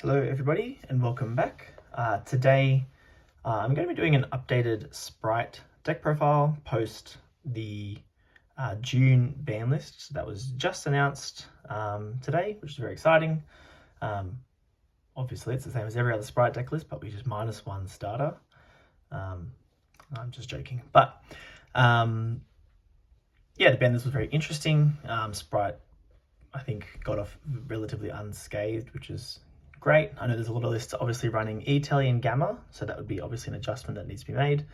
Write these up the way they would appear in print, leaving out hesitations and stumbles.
Hello everybody and welcome back. Today I'm going to be doing an updated Spright deck profile post the June ban list that was just announced today, which is very exciting. Obviously it's the same as every other Spright deck list, but we just minus one starter. I'm just joking, but yeah, the ban list was very interesting. Spright I think got off relatively unscathed, which is great. I know there's a lot of lists obviously running E-Telly and Gamma, so that would be obviously an adjustment that needs to be made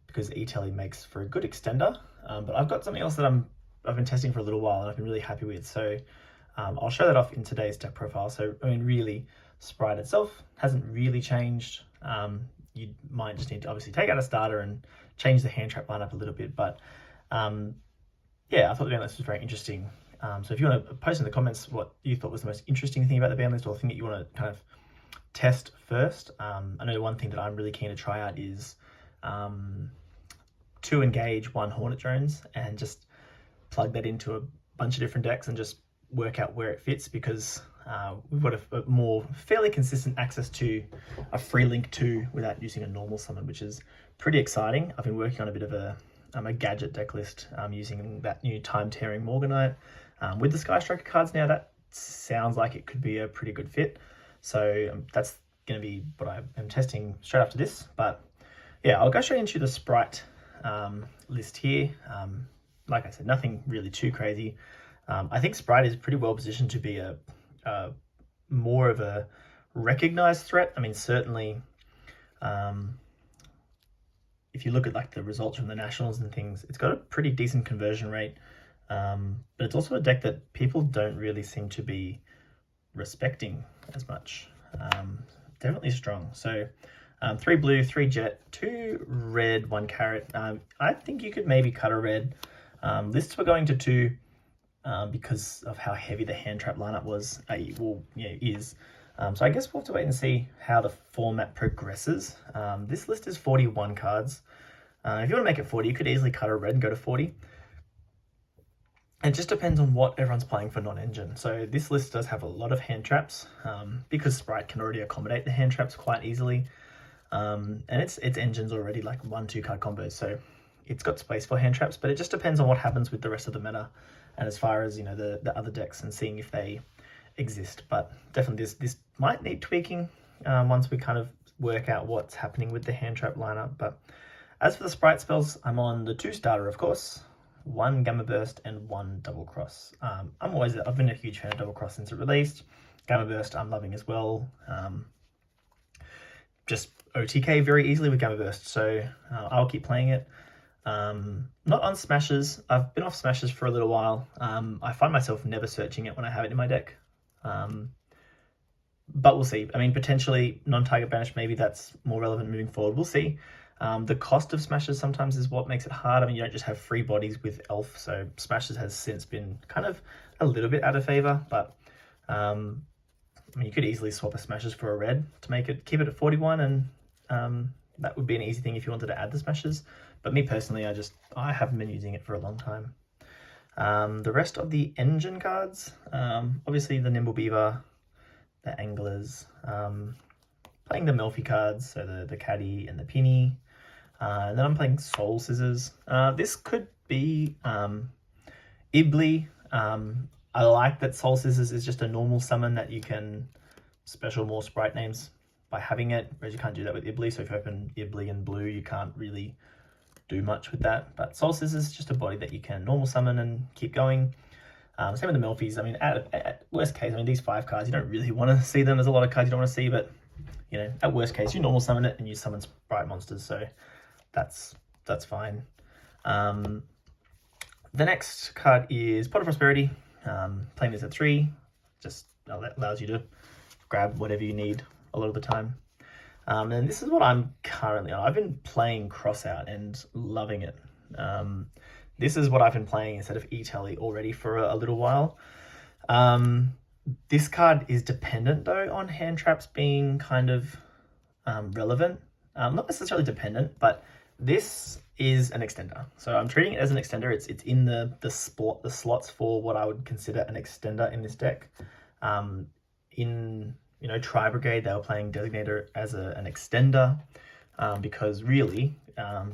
because E-Telly makes for a good extender. But I've got something else that I've been testing for a little while and I've been really happy with. So I'll show that off in today's deck profile. So I mean, really, Spright itself hasn't really changed. You might just need to obviously take out a starter and change the hand trap lineup a little bit. But yeah, I thought the ban list was very interesting. So if you want to post in the comments what you thought was the most interesting thing about the ban list or the thing that you want to kind of test first. I know one thing that I'm really keen to try out is 2 engage, 1 Hornet drones, and just plug that into a bunch of different decks and just work out where it fits, because we've got a more fairly consistent access to a free link 2 without using a normal summon, which is pretty exciting. I've been working on a bit of a gadget deck list using that new time tearing Morganite. With the Sky Striker cards now, that sounds like it could be a pretty good fit. So that's going to be what I am testing straight after this. But yeah, I'll go straight into the Spright list here. Like I said, nothing really too crazy. I think Spright is pretty well positioned to be a more of a recognized threat. I mean, certainly if you look at like the results from the nationals and things, it's got a pretty decent conversion rate. But it's also a deck that people don't really seem to be respecting as much. Definitely strong. So 3 blue, 3 jet, 2 red, 1 carrot. I think you could maybe cut a red. Lists were going to 2 because of how heavy the hand trap lineup was. Is. So I guess we'll have to wait and see how the format progresses. This list is 41 cards. If you want to make it 40, you could easily cut a red and go to 40. It just depends on what everyone's playing for non-engine. So this list does have a lot of hand traps because Spright can already accommodate the hand traps quite easily. And its engine's already like 1-2 card combos. So it's got space for hand traps, but it just depends on what happens with the rest of the meta. And as far as, you know, the other decks and seeing if they exist. But definitely this might need tweaking once we kind of work out what's happening with the hand trap lineup. But as for the Spright spells, I'm on the 2 starter, of course. 1 Gamma Burst and 1 Double Cross. I've been a huge fan of Double Cross since it released. Gamma Burst I'm loving as well. Just OTK very easily with Gamma Burst, so I'll keep playing it. Not on Smashes. I've been off Smashes for a little while. I find myself never searching it when I have it in my deck. But we'll see. I mean, potentially non-target banish, maybe that's more relevant moving forward. We'll see. The cost of Smashes sometimes is what makes it hard. I mean, you don't just have free bodies with Elf, so Smashes has since been kind of a little bit out of favor, but I mean, you could easily swap a Smashes for a red to keep it at 41, and that would be an easy thing if you wanted to add the Smashes. But me personally, I haven't been using it for a long time. The rest of the engine cards, obviously the Nimble Beaver, the Anglers, playing the Melffy cards, so the Caddy and the Penny. And then I'm playing Soul Scissors. This could be Ibly. I like that Soul Scissors is just a normal summon that you can special more Spright names by having it, whereas you can't do that with Ibly. So if you open Ibly in blue, you can't really do much with that. But Soul Scissors is just a body that you can normal summon and keep going. Same with the Melffys. I mean, at worst case, I mean, these 5 cards, you don't really want to see them. There's a lot of cards you don't want to see, but you know, at worst case, you normal summon it and you summon Spright monsters. So that's fine. The next card is Pot of Prosperity. Playing this at 3 just allows you to grab whatever you need a lot of the time. And this is what I'm currently on. I've been playing Crossout and loving it. This is what I've been playing instead of E-Telly already for a little while. This card is dependent though on hand traps being kind of relevant. Not necessarily dependent, but this is an extender. So I'm treating it as an extender. It's in the slots for what I would consider an extender in this deck. in, Tri Brigade, they were playing Designator as an extender, because really,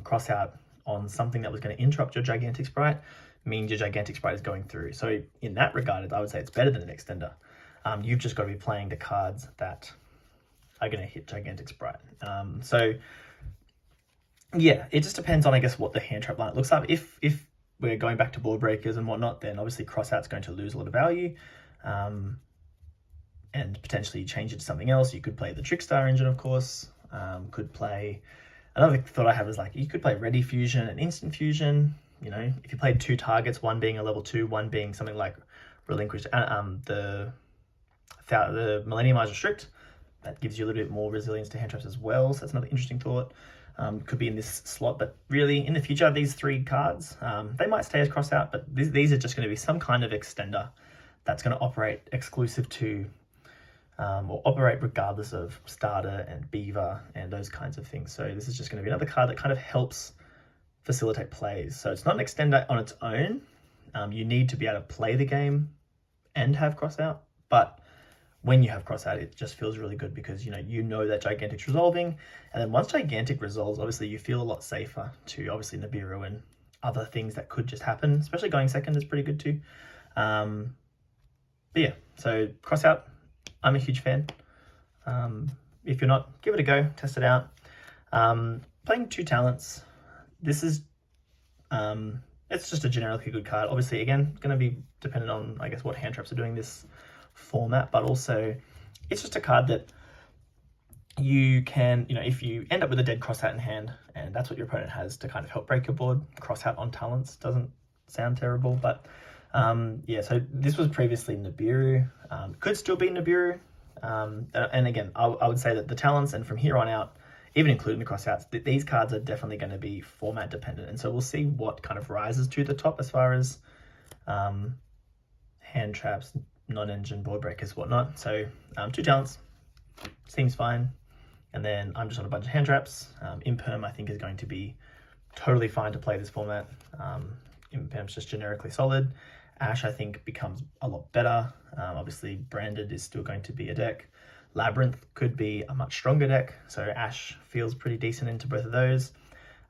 cross out on something that was going to interrupt your Gigantic Spright means your Gigantic Spright is going through. So in that regard, I would say it's better than an extender. You've just got to be playing the cards that are going to hit Gigantic Spright. So yeah, it just depends on, I guess, what the hand trap line looks like. If we're going back to board breakers and whatnot, then obviously crossout's going to lose a lot of value, and potentially change it to something else. You could play the Trickstar engine, of course. Could play, another thought I have is like, you could play Ready Fusion and Instant Fusion. If you played 2 targets, one being a level 2, one being something like Relinquish, the Millenniumize Restrict, that gives you a little bit more resilience to hand traps as well. So that's another interesting thought. Could be in this slot, but really in the future, these 3 cards, they might stay as crossout, but these are just going to be some kind of extender that's going to operate exclusive to, or operate regardless of Starter and Beaver and those kinds of things. So this is just going to be another card that kind of helps facilitate plays. So it's not an extender on its own. You need to be able to play the game and have crossout, but when you have crossout, it just feels really good because you know that Gigantic's resolving, and then once Gigantic resolves, obviously you feel a lot safer to obviously Nibiru and other things that could just happen. Especially going second is pretty good too. But yeah, so crossout, I'm a huge fan. If you're not, give it a go, test it out. Playing 2 talents, this is it's just a generically good card. Obviously, again, going to be dependent on, I guess, what hand traps are doing this format, but also it's just a card that you can, if you end up with a dead crossout in hand and that's what your opponent has to kind of help break your board, crossout on talents doesn't sound terrible, but yeah, so this was previously Nibiru, could still be Nibiru, and again, I would say that the talents, and from here on out, even including the crossouts, these cards are definitely going to be format dependent, and so we'll see what kind of rises to the top as far as hand traps, non-engine board breakers, whatnot. So 2 talents seems fine, and then I'm just on a bunch of hand traps. Imperm I think is going to be totally fine to play this format. Imperm's just generically solid. Ash I think becomes a lot better. Obviously Branded is still going to be a deck. Labyrinth could be a much stronger deck, so Ash feels pretty decent into both of those.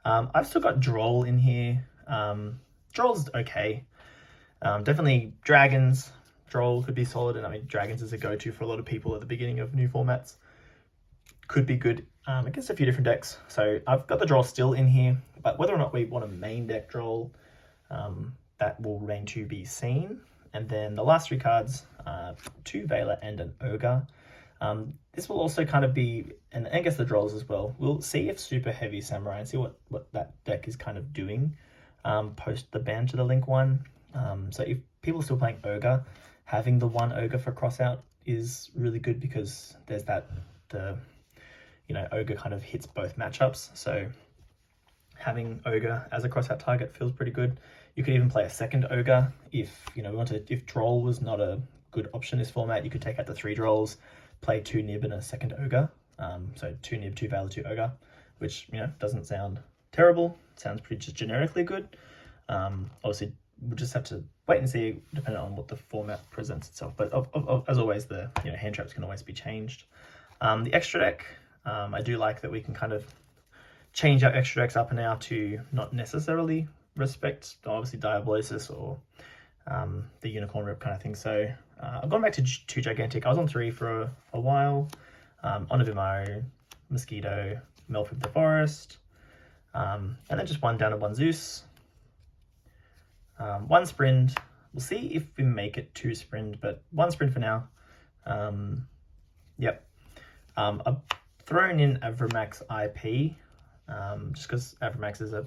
I've still got Droll in here. Droll's okay. Definitely Dragons. Droll could be solid, and I mean Dragons is a go-to for a lot of people at the beginning of new formats. Could be good against a few different decks. So I've got the Droll still in here, but whether or not we want a main deck Droll, that will remain to be seen. And then the last 3 cards, 2 Veiler and an Ogre. This will also kind of be, and I guess the Drolls as well, we'll see if Super Heavy Samurai and see what that deck is kind of doing post the ban to the Link one. So if people are still playing Ogre, having the 1 Ogre for crossout is really good because there's Ogre kind of hits both matchups. So having Ogre as a crossout target feels pretty good. You could even play a second Ogre if, if Droll was not a good option in this format. You could take out the 3 Drolls, play 2 Nib and a second Ogre. So 2 Nib, 2 Veiler, 2 Ogre, which, doesn't sound terrible. Sounds pretty just generically good. Obviously, we'll just have to wait and see, depending on what the format presents itself. But as always, the hand traps can always be changed. The extra deck, I do like that we can kind of change our extra decks up and now to not necessarily respect, obviously, Diabolisis or the Unicorn Rip kind of thing. So I've gone back to 2 Gigantic. I was on 3 for a while. Onavimaru, Mosquito, Melffy the Forest, and then just 1 down to 1 Zeus. 1 Sprint. We'll see if we make it 2 Sprint, but 1 Sprint for now. Yep. I've thrown in Avramax IP, just because Avramax is a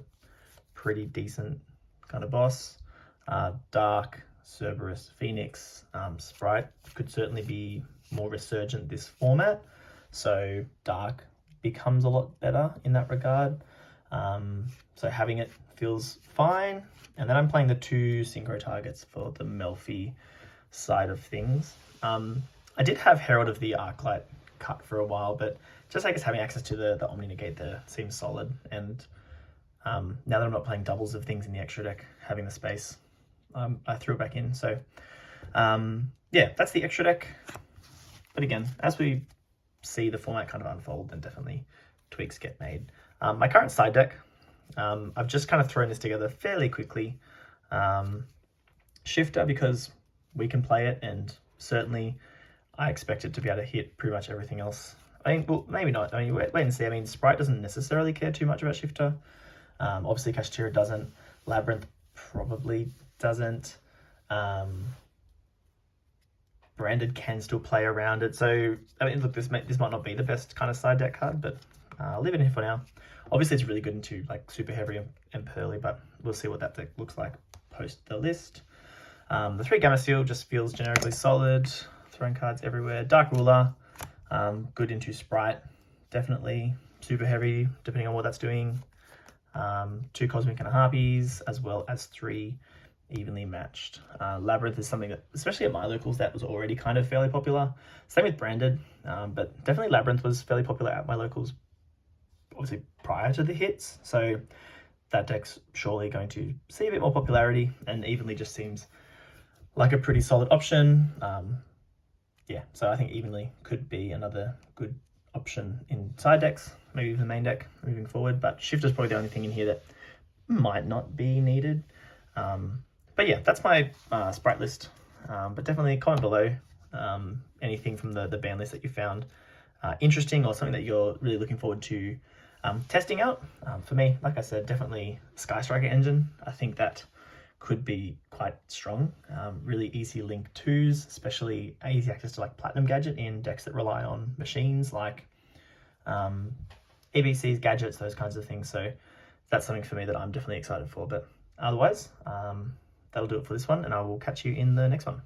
pretty decent kind of boss. Dark, Cerberus, Phoenix, Spright could certainly be more resurgent this format, so Dark becomes a lot better in that regard. So having it feels fine. And then I'm playing the 2 synchro targets for the Melffy side of things. I did have Herald of the Arclight cut for a while, but just I guess having access to the Omni Negate there seems solid. And now that I'm not playing doubles of things in the extra deck, having the space, I threw it back in. So yeah, that's the extra deck. But again, as we see the format kind of unfold, then definitely tweaks get made. My current side deck, I've just kind of thrown this together fairly quickly. Shifter, because we can play it, and certainly I expect it to be able to hit pretty much everything else. I mean, well, maybe not. I mean, wait and see. I mean, Spright doesn't necessarily care too much about Shifter. Obviously, Kashtira doesn't. Labyrinth probably doesn't. Branded can still play around it. So, I mean, look, this might not be the best kind of side deck card, but I'll leave it in here for now. Obviously, it's really good into like super heavy and pearly, but we'll see what that deck looks like post the list. The 3 Gamma Seal just feels generically solid. Throwing cards everywhere. Dark Ruler, good into Spright, definitely. Super heavy, depending on what that's doing. 2 Cosmic and Harpies, as well as 3 evenly matched. Labyrinth is something that, especially at my locals, that was already kind of fairly popular. Same with Branded, but definitely Labyrinth was fairly popular at my locals, obviously prior to the hits. So that deck's surely going to see a bit more popularity, and evenly just seems like a pretty solid option. Yeah, so I think evenly could be another good option in side decks, maybe even the main deck moving forward. But Shifter's probably the only thing in here that might not be needed. But yeah, that's my Spright list. But definitely comment below anything from the ban list that you found interesting, or something that you're really looking forward to testing out. For me, like I said, definitely Sky Striker engine. I think that could be quite strong. Really easy link 2s, especially easy access to like Platinum Gadget in decks that rely on machines like EBCs, gadgets, those kinds of things. So that's something for me that I'm definitely excited for. But otherwise, that'll do it for this one, and I will catch you in the next one.